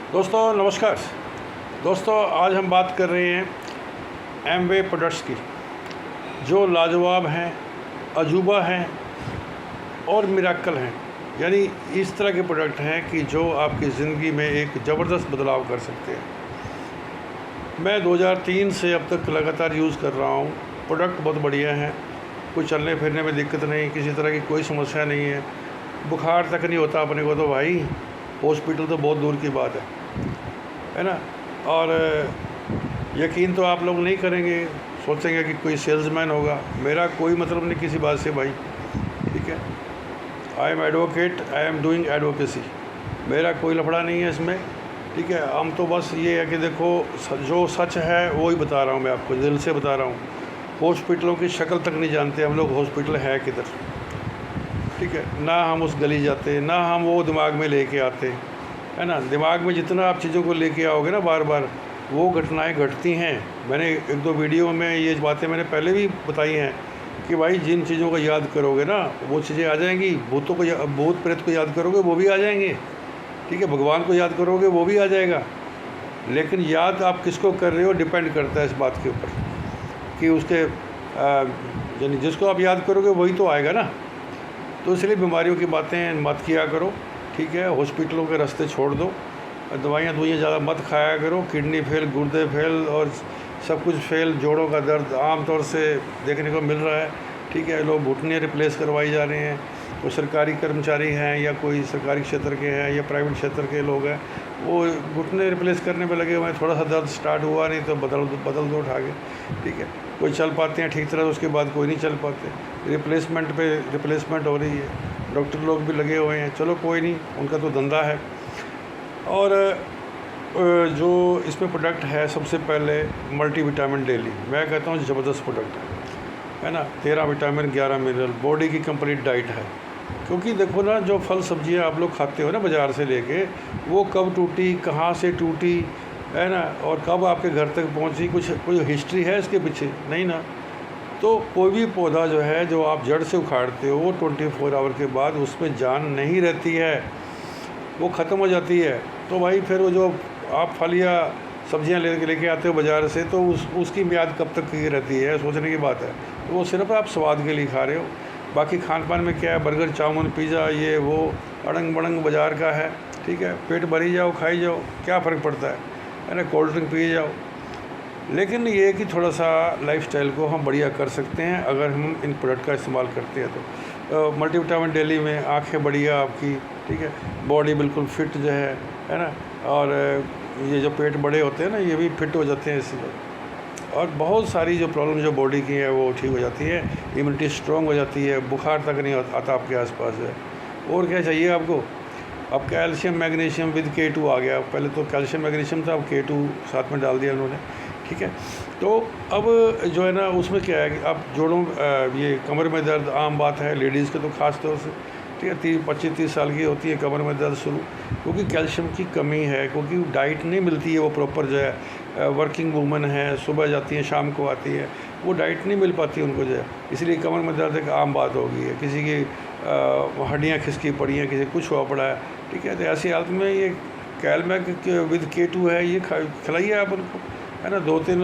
दोस्तों नमस्कार। दोस्तों आज हम बात कर रहे हैं एमवे प्रोडक्ट्स की, जो लाजवाब हैं, अजूबा हैं और मिराकल हैं। यानी इस तरह के प्रोडक्ट हैं कि जो आपकी ज़िंदगी में एक ज़बरदस्त बदलाव कर सकते हैं। मैं 2003 से अब तक लगातार यूज़ कर रहा हूँ। प्रोडक्ट बहुत बढ़िया हैं, कोई चलने फिरने में दिक्कत नहीं, किसी तरह की कोई समस्या नहीं है, बुखार तक नहीं होता अपने को। तो भाई हॉस्पिटल तो बहुत दूर की बात है ना। और यकीन तो आप लोग नहीं करेंगे, सोचेंगे कि कोई सेल्समैन होगा। मेरा कोई मतलब नहीं किसी बात से भाई, ठीक है। I am advocate, I am doing advocacy, मेरा कोई लफड़ा नहीं है इसमें, ठीक है। हम तो बस ये है कि देखो जो सच है वो ही बता रहा हूँ, मैं आपको दिल से बता रहा हूँ। हॉस्पिटलों की शक्ल तक नहीं जानते हम लोग, हॉस्पिटल है किधर, ठीक है। ना हम उस गली जाते, ना हम वो दिमाग में लेके आते, है ना। दिमाग में जितना आप चीज़ों को लेके आओगे ना बार बार, वो घटनाएं घटती हैं। मैंने एक दो वीडियो में ये बातें मैंने पहले भी बताई हैं कि भाई जिन चीज़ों को याद करोगे ना वो चीज़ें आ जाएंगी। भूत प्रेत को याद करोगे वो भी आ जाएंगे, ठीक है। भगवान को याद करोगे वो भी आ जाएगा। लेकिन याद आप किसको कर रहे हो डिपेंड करता है इस बात के ऊपर कि उसके यानी जिसको आप याद करोगे वही तो आएगा ना। तो इसलिए बीमारियों की बातें मत किया करो, ठीक है। हॉस्पिटलों के रास्ते छोड़ दो, दवाइयाँ ज़्यादा मत खाया करो। किडनी फेल, गुर्दे फेल और सब कुछ फेल, जोड़ों का दर्द आम तौर से देखने को मिल रहा है, ठीक है। लोग घुटने रिप्लेस करवाई जा रहे हैं। तो सरकारी कर्मचारी हैं या कोई सरकारी क्षेत्र के हैं या प्राइवेट क्षेत्र के लोग हैं, वो घुटने रिप्लेस करने में लगे हुए हैं। थोड़ा सा दर्द स्टार्ट हुआ नहीं तो बदल दो उठा के, ठीक है। कोई चल पाते हैं ठीक तरह, उसके बाद कोई नहीं चल पाते। रिप्लेसमेंट पे रिप्लेसमेंट हो रही है, डॉक्टर लोग भी लगे हुए हैं। चलो कोई नहीं, उनका तो धंधा है। और जो इसमें प्रोडक्ट है, सबसे पहले मल्टी विटामिन डेली, मैं कहता हूँ ज़बरदस्त प्रोडक्ट है ना। 13 विटामिन, 11 मिनरल, बॉडी की कंप्लीट डाइट है। क्योंकि देखो ना, जो फल सब्जियां आप लोग खाते हो ना बाज़ार से लेके, वो कब टूटी, कहाँ से टूटी, है ना, और कब आपके घर तक पहुँची, कोई हिस्ट्री है इसके पीछे? नहीं ना। तो कोई भी पौधा जो है, जो आप जड़ से उखाड़ते हो, वो 24 आवर के बाद उसमें जान नहीं रहती है, वो ख़त्म हो जाती है। तो भाई फिर वो जो आप फल या सब्जियां लेके आते हो बाज़ार से, तो उसकी मियाद कब तक की रहती है, सोचने की बात है। तो वो सिर्फ आप स्वाद के लिए खा रहे हो। बाकी खान पान में क्या है, बर्गर, चाउमीन, पिज़्ज़ा, ये वो अड़ंग बड़ंग बाज़ार का है, ठीक है। पेट भरी जाओ, खाई जाओ, क्या फ़र्क पड़ता है ना। कोल्ड ड्रिंक पिए जाओ। लेकिन ये कि थोड़ा सा लाइफस्टाइल को हम बढ़िया कर सकते हैं अगर हम इन प्रोडक्ट का इस्तेमाल करते हैं तो। मल्टीविटामिन डेली में आंखें बढ़िया आपकी, ठीक है। बॉडी बिल्कुल फिट जो है ना। और ये जो पेट बड़े होते हैं ना, ये भी फिट हो जाते हैं इससे। और बहुत सारी जो प्रॉब्लम जो बॉडी की है वो ठीक हो जाती है। इम्यूनिटी स्ट्रॉन्ग हो जाती है, बुखार तक नहीं आता आपके आसपास है। और क्या चाहिए आपको? अब कैल्शियम मैग्नीशियम विद K2 आ गया। पहले तो कैल्शियम मैग्नीशियम था, अब K2 साथ में डाल दिया उन्होंने, ठीक है। तो अब जो है ना, उसमें क्या है कि अब जोड़ों ये कमर में दर्द आम बात है लेडीज़ के तो ख़ास तौर से, ठीक है। 25-30 साल की होती है कमर में दर्द शुरू, क्योंकि कैल्शियम की कमी है, क्योंकि डाइट नहीं मिलती है वो प्रॉपर जो है। वर्किंग वूमन है, सुबह जाती है शाम को आती है, वो डाइट नहीं मिल पाती उनको जो है, इसलिए कमर में दर्द एक आम बात हो गई है। किसी की हड्डियाँ खिसकी पड़ी हैं, किसी कुछ हुआ पड़ा है, ठीक है। तो ऐसी हालत में ये कैलमैक विद K2 है, ये खिलाइए आप उनको, है ना। 2-3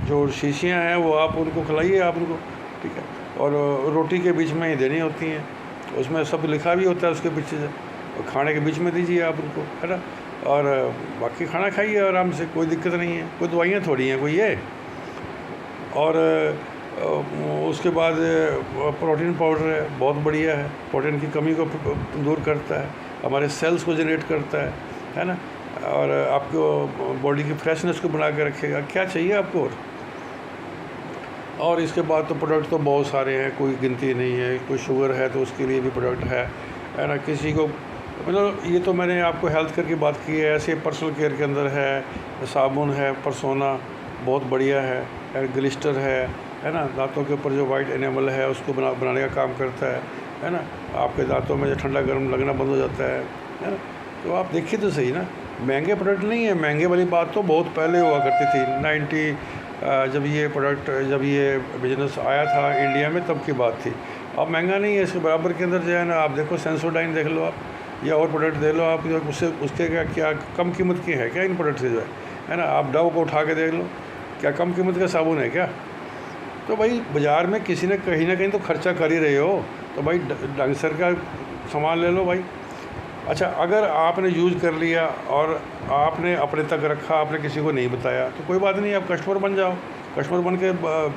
जो शीशियाँ हैं वो आप उनको खिलाइए आप उनको, ठीक है। और रोटी के बीच में ही देनी होती हैं, उसमें सब लिखा भी होता है उसके पीछे से। और खाने के बीच में दीजिए आप उनको, है ना। और बाकी खाना खाइए आराम से, कोई दिक्कत नहीं है। कोई दवाइयाँ थोड़ी हैं कोई ये। और उसके बाद प्रोटीन पाउडर है, बहुत बढ़िया है। प्रोटीन की कमी को दूर करता है, हमारे सेल्स को जनरेट करता है ना। और आपको बॉडी की फ्रेशनेस को बना के रखेगा। क्या चाहिए आपको? और इसके बाद तो प्रोडक्ट तो बहुत सारे हैं, कोई गिनती नहीं है। कोई शुगर है तो उसके लिए भी प्रोडक्ट है ना। किसी को मतलब, ये तो मैंने आपको हेल्थ केयर की बात की है। ऐसे पर्सनल केयर के अंदर है, साबुन है, परसोना बहुत बढ़िया है, ग्लिस्टर है ना। दांतों के ऊपर जो वाइट एनेमल है उसको बनाने का काम करता है ना। आपके दांतों में जो ठंडा गर्म लगना बंद हो जाता है ना। तो आप देखिए तो सही ना, महंगे प्रोडक्ट नहीं है। महंगे वाली बात तो बहुत पहले हुआ करती थी, 90 जब ये बिजनेस आया था इंडिया में, तब की बात थी। अब महंगा नहीं है, इसके बराबर के अंदर जो है ना। आप देखो सेंसोडाइन देख लो आप, या और प्रोडक्ट दे लो आप, उससे उसके क्या कम कीमत की है क्या इन प्रोडक्ट से जो है ना। आप डव को उठा के देख लो, क्या कम कीमत का साबुन है क्या। तो भाई बाज़ार में किसी ने कहीं ना कहीं तो खर्चा कर ही रहे हो, तो भाई ढंग सर का सामान ले लो भाई। अच्छा, अगर आपने यूज़ कर लिया और आपने अपने तक रखा, आपने किसी को नहीं बताया, तो कोई बात नहीं, आप कस्टमर बन जाओ, कस्टमर बन के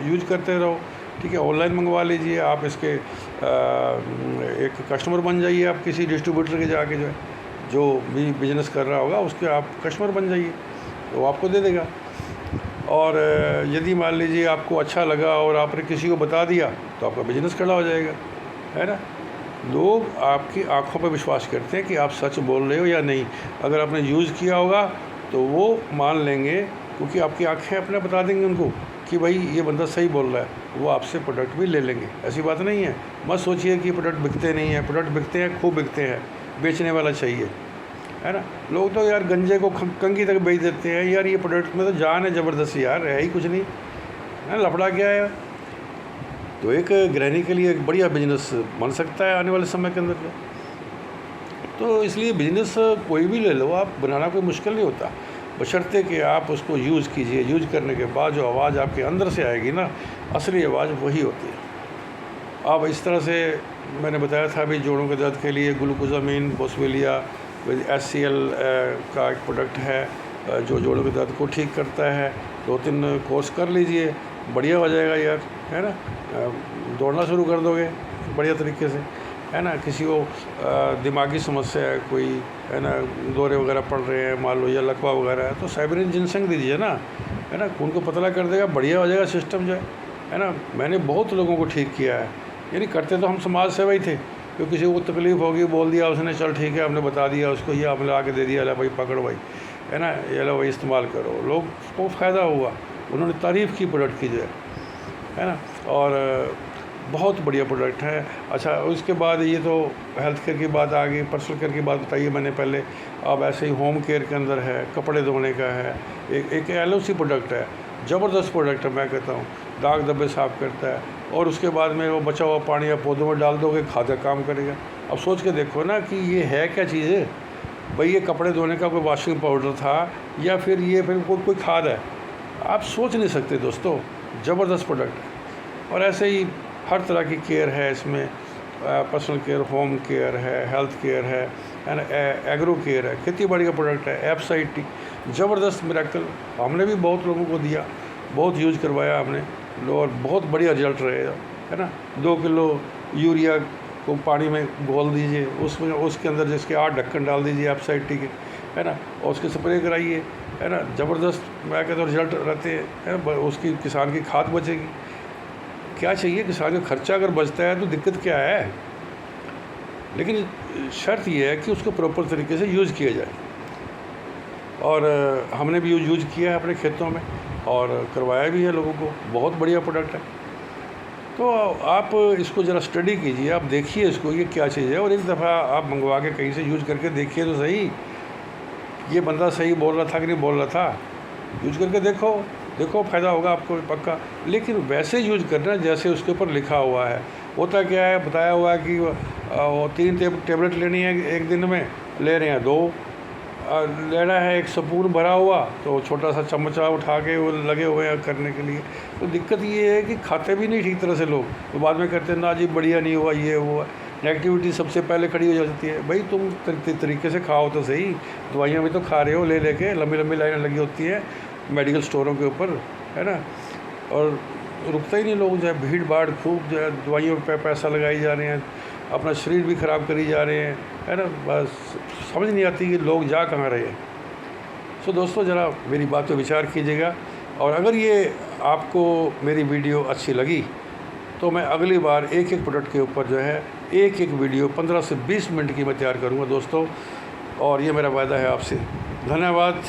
यूज़ करते रहो, ठीक है। ऑनलाइन मंगवा लीजिए आप इसके, एक कस्टमर बन जाइए आप किसी डिस्ट्रीब्यूटर के जाके, जो भी बिज़नेस कर रहा होगा उसके आप कस्टमर बन जाइए, तो वो आपको दे देगा। और यदि मान लीजिए आपको अच्छा लगा और आपने किसी को बता दिया, तो आपका बिज़नेस खड़ा हो जाएगा, है ना। लोग आपकी आंखों पर विश्वास करते हैं कि आप सच बोल रहे हो या नहीं। अगर आपने यूज़ किया होगा तो वो मान लेंगे, क्योंकि आपकी आंखें अपने बता देंगी उनको कि भाई ये बंदा सही बोल रहा है, वो आपसे प्रोडक्ट भी ले लेंगे। ऐसी बात नहीं है, मत सोचिए कि प्रोडक्ट बिकते नहीं हैं, प्रोडक्ट बिकते हैं, खूब बिकते हैं, बेचने वाला चाहिए, है ना। लोग तो यार गंजे को कंगी तक बेच देते हैं, यार ये प्रोडक्ट में तो जान है ज़बरदस्ती, यार है ही कुछ नहीं, है लफड़ा क्या है। तो एक गृहिणी के लिए एक बढ़िया बिजनेस बन सकता है आने वाले समय के अंदर। तो इसलिए बिजनेस कोई भी ले लो आप, बनाना कोई मुश्किल नहीं होता, बशर्ते कि आप उसको यूज़ कीजिए। यूज़ करने के बाद जो आवाज़ आपके अंदर से आएगी ना, असली आवाज़ वही होती है। अब इस तरह से मैंने बताया था अभी, जोड़ों के दर्द के लिए ग्लूकोजामिन बोसवेलिया HCL का एक प्रोडक्ट है जो जोड़ों के दर्द को ठीक करता है। 2-3 कोर्स कर लीजिए, बढ़िया हो जाएगा यार, है ना। दौड़ना शुरू कर दोगे बढ़िया तरीके से, है ना। किसी को दिमागी समस्या है कोई, है ना, दौरे वगैरह पड़ रहे हैं मान लो, या लकवा वगैरह है, तो साइबरिन जिनसेंग दीजिए ना, है ना, उनको पतला कर देगा, बढ़िया हो जाएगा सिस्टम जो है ना। मैंने बहुत लोगों को ठीक किया है, यानी करते तो हम समाज सेवा ही थे, क्योंकि किसी को तकलीफ़ होगी, बोल दिया उसने, चल ठीक है, हमने बता दिया उसको, ये आपने ला के दे दिया, ला भाई पकड़ो भाई, है ना, ये लो भाई इस्तेमाल करो। लोग को फ़ायदा हुआ, उन्होंने तारीफ़ की प्रोडक्ट की जो है ना। और बहुत बढ़िया प्रोडक्ट है। अच्छा, उसके बाद ये तो हेल्थ केयर की बात आ गई, पर्सनल केयर की बात बताइए मैंने पहले। अब ऐसे ही होम केयर के अंदर है, कपड़े धोने का है, एक LOC प्रोडक्ट है, ज़बरदस्त प्रोडक्ट है, मैं कहता हूँ, दाग धब्बे साफ़ करता है। और उसके बाद में वो बचा हुआ पानी आप पौधों में डाल दोगे, खाद का काम करेगा। अब सोच के देखो ना कि ये है क्या चीज़ है भाई, ये कपड़े धोने का कोई वॉशिंग पाउडर था या फिर ये फिर कोई खाद है, आप सोच नहीं सकते दोस्तों, ज़बरदस्त प्रोडक्ट है। और ऐसे ही हर तरह की केयर है इसमें, पर्सनल केयर, होम केयर है, हेल्थ केयर है ना, एग्रो केयर है, खेती बाड़ी का प्रोडक्ट है, एप्साइटी, ज़बरदस्त मिरेकल। हमने भी बहुत लोगों को दिया, बहुत यूज़ करवाया हमने, और बहुत बढ़िया रिजल्ट रहे, है ना। 2 किलो यूरिया को पानी में घोल दीजिए, उसमें उसके अंदर जिसके 8 ढक्कन डाल दीजिए एप्साइटी के, है ना, और उसके स्प्रे कराइए, है ना, ज़बरदस्त मैं कहता हूँ रिजल्ट रहते हैं। उसकी किसान की खाद बचेगी, क्या चाहिए किसान का खर्चा अगर बचता है तो दिक्कत क्या है। लेकिन शर्त यह है कि उसको प्रॉपर तरीके से यूज़ किया जाए, और हमने भी यूज़ किया है अपने खेतों में और करवाया भी है लोगों को, बहुत बढ़िया प्रोडक्ट है। तो आप इसको ज़रा स्टडी कीजिए, आप देखिए इसको ये क्या चीज़ है, और एक दफ़ा आप मंगवा के कहीं से यूज़ करके देखिए तो सही, ये बंदा सही बोल रहा था कि नहीं बोल रहा था। यूज़ करके देखो फ़ायदा होगा आपको पक्का। लेकिन वैसे यूज़ करना जैसे उसके ऊपर लिखा हुआ है। होता क्या है, बताया हुआ है कि वो 3 टेबलेट लेनी है एक दिन में, ले रहे हैं 2, लेना है एक स्पून भरा हुआ, तो छोटा सा चमचा उठा के वो लगे हुए हैं करने के लिए। तो दिक्कत ये है कि खाते भी नहीं ठीक तरह से लोग, तो बाद में कहते हैं ना जी बढ़िया नहीं हुआ, ये हुआ, नेगेटिविटी सबसे पहले खड़ी हो जाती है। भाई तुम तरीके से खाओ तो सही, दवाइयाँ भी तो खा रहे हो ले लेके, लंबी लंबी लाइनें लगी होती हैं मेडिकल स्टोरों के ऊपर, है ना, और रुकता ही नहीं लोग, जो है भीड़ भाड़ खूब, जो है दवाइयों पे पैसा लगाई जा रहे हैं, अपना शरीर भी ख़राब करी जा रहे हैं, है ना। बस समझ नहीं आती कि लोग जा कहाँ रहे हैं। सो दोस्तों, ज़रा मेरी बात पे विचार कीजिएगा, और अगर ये आपको मेरी वीडियो अच्छी लगी तो मैं अगली बार एक प्रोडक्ट के ऊपर जो है एक वीडियो 15 से 20 मिनट की मैं तैयार करूँगा दोस्तों, और ये मेरा वायदा है आपसे। धन्यवाद।